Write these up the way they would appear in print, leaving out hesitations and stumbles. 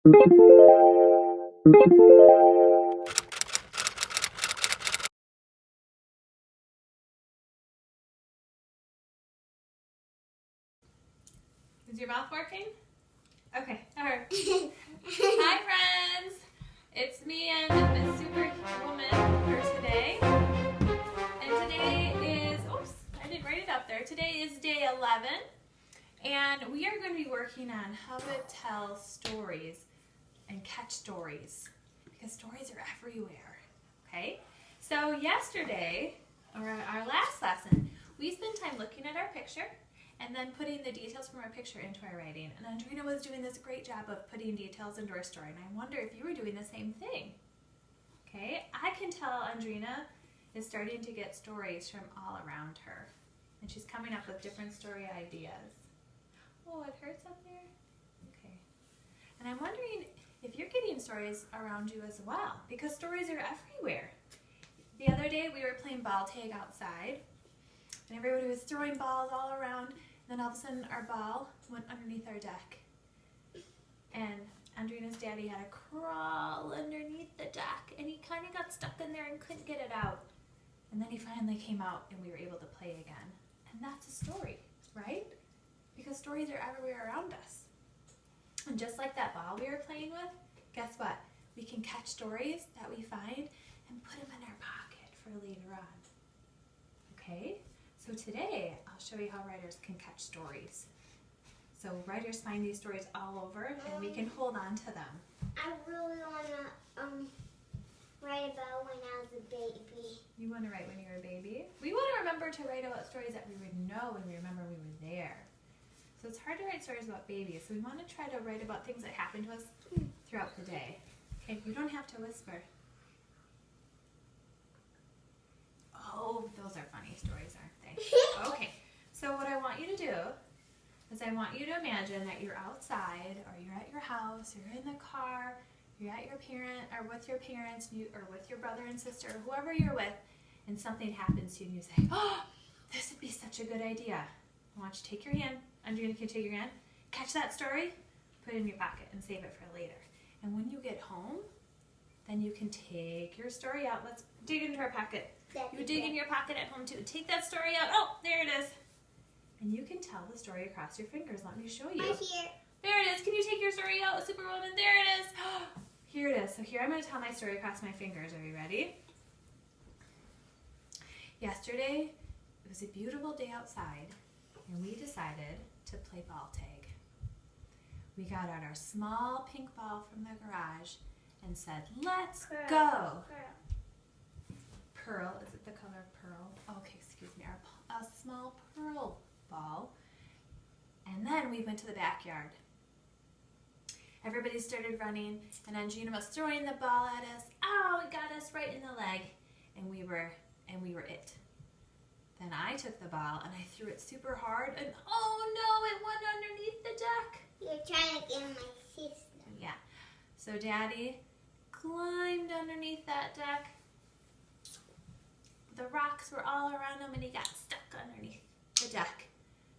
Is your mouth working? Okay, alright. Hi friends! It's me and Miss Superwoman for today. And today is, oops, I didn't write it up there. Today is day 11. And we are going to be working on how to tell stories and catch stories. Because stories are everywhere. Okay? So yesterday, or our last lesson, we spent time looking at our picture and then putting the details from our picture into our writing. And Andrina was doing this great job of putting details into our story. And I wonder if you were doing the same thing. Okay, I can tell Andrina is starting to get stories from all around her. And she's coming up with different story ideas. Oh, it hurts up there? Okay. And I'm wondering if you're getting stories around you as well, because stories are everywhere. The other day we were playing ball tag outside, and everybody was throwing balls all around. Then all of a sudden our ball went underneath our deck. And Andrina's daddy had to crawl underneath the deck, and he kind of got stuck in there and couldn't get it out. And then he finally came out and we were able to play again. And that's a story, right? Because stories are everywhere around us. And just like that ball we were playing with, guess what? We can catch stories that we find and put them in our pocket for later on. Okay? So today, I'll show you how writers can catch stories. So writers find these stories all over, and we can hold on to them. I really want to write about when I was a baby. You want to write when you were a baby? We want to remember to write about stories that we would know when we remember we were there. So it's hard to write stories about babies, so we want to try to write about things that happen to us throughout the day. Okay, you don't have to whisper. Oh, those are funny stories, aren't they? Okay, so what I want you to do is I want you to imagine that you're outside, or you're at your house, you're in the car, you're at your parent, or with your parents, or with your brother and sister, or whoever you're with, and something happens to you and you say, oh, this would be such a good idea. I want you to take your hand, Andrina, can you take your hand, catch that story, put it in your pocket, and save it for later. And when you get home, then you can take your story out. Let's dig into our pocket. You dig in your pocket at home too. Take that story out. Oh, there it is. And you can tell the story across your fingers. Let me show you. Right here. There it is. Can you take your story out, Superwoman? There it is. Here it is. So here I'm going to tell my story across my fingers. Are you ready? Yesterday, it was a beautiful day outside, and we decided to play ball tag. We got out our small pink ball from the garage and said, let's go. Pearl, is it the color pearl? Okay, excuse me, a small pearl ball. And then we went to the backyard. Everybody started running, and Andrina was throwing the ball at us. Oh, it got us right in the leg, and we were it. Then I took the ball and I threw it super hard, and oh no, it went underneath the deck. You're trying to get my sister. Yeah. So Daddy climbed underneath that deck. The rocks were all around him and he got stuck underneath the deck.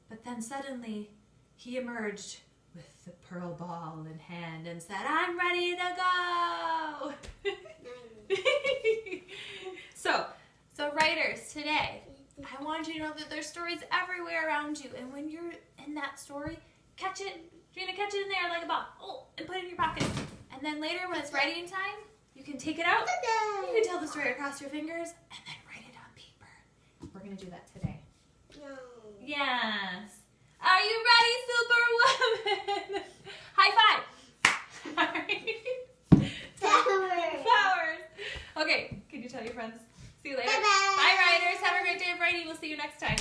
But then suddenly he emerged with the pearl ball in hand and said, I'm ready to go. So writers, today, I want you to know that there's stories everywhere around you. And when you're in that story, catch it. Gina, catch it in there like a ball. Oh, and put it in your pocket. And then later when it's writing time, you can take it out. You can tell the story across your fingers and then write it on paper. We're going to do that today. No. Yes. Are you ready, Superwoman? High five. Flowers. Flowers. Okay, can you tell your friends? See you later. Bye-bye. Bye, writers. Have a great day of writing. We'll see you next time.